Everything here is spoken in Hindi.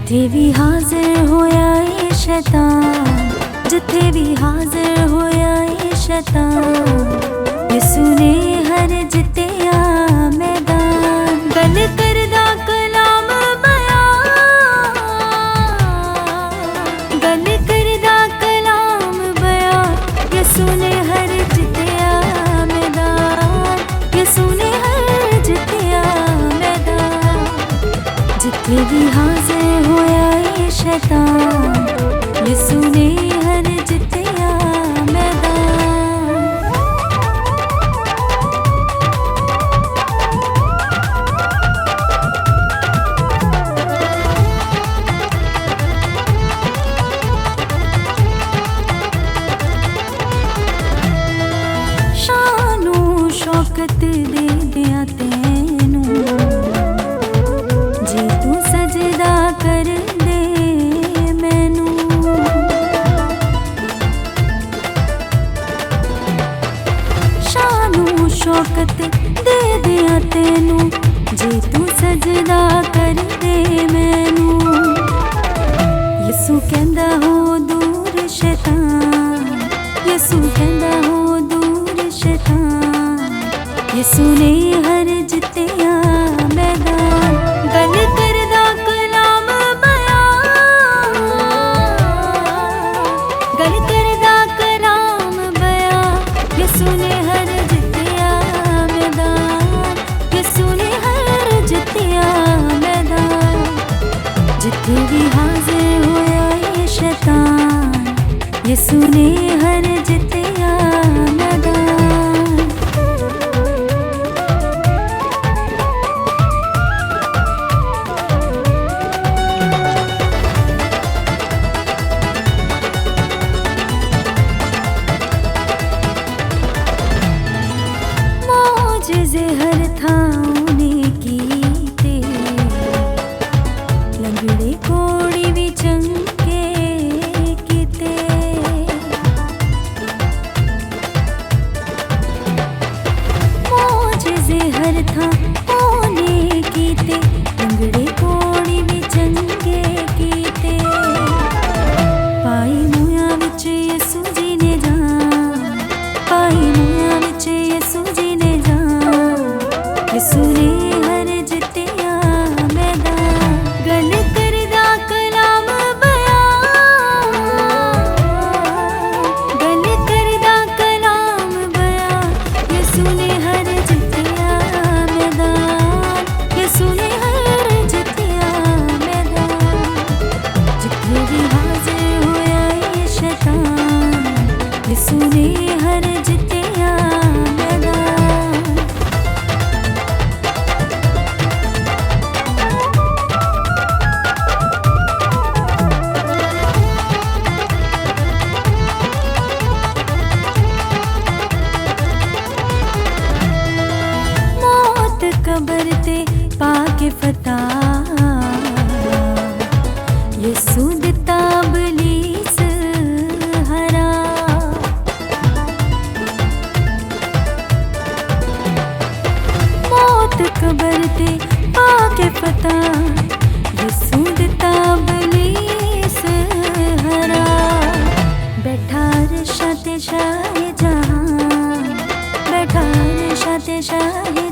जिथे भी हाजिर होया ये शैतान, जिथे भी हाजिर होया ये शैतान, यसू ने हर जितिया मैदान। गल करदा कलाम बयान, गल करदा कलाम बयान, यसू ने हर जितिया मैदान, यसू ने हर जितिया मैदान। जिथे भी हाजिर होया ये शैतान, यसू ने हर जितिया मैदान। शानो शौकत दे दिया तेनू, जे तू सजदा कर दे मैनू। शानो शौकत दे दिया तेनू, जे तू सजदा कर दे मैनू। यसू कहंदा हो दूर शैतान, यसू कहंदा हो दूर शैतान, यसू ने हर जितिया मैदान। गल करदा कलाम बयान, गल करदा कलाम बयान, यसू ने हर जितिया मैदान, यसू ने हर जितिया मैदान। जिथे भी हाजिर होया ये शैतान, यसू ने हर जितिया मैदान। मौजिज़े हर थां ने कीते, लंगड़े कोड़ी भी चंगे कीते। मौजिज़े हर थां ने कीते, लंगड़े कोड़ी भी चंगे कीते। पाई मूया विच यसू जी ने जान, पाई मूया विच यसू जी ने जान, यसू ने हर जितिया मैदान। गल करदा कलाम बयान, गल करदा कलाम बयान, यसू ने हर जितिया मैदान, यसू ने हर जितिया मैदान। जिथे भी हाजिर होया ये शैतान, यसू ने हर जितिया मैदान। मौत कबर ते पाके फतह, यसू दिता बलीस हरा। मौत कबर ते पाके फतह, यसू दिता बलीस हरा। बैठा अरशा ते शाहे जहां, बैठा अरशा ते शाहे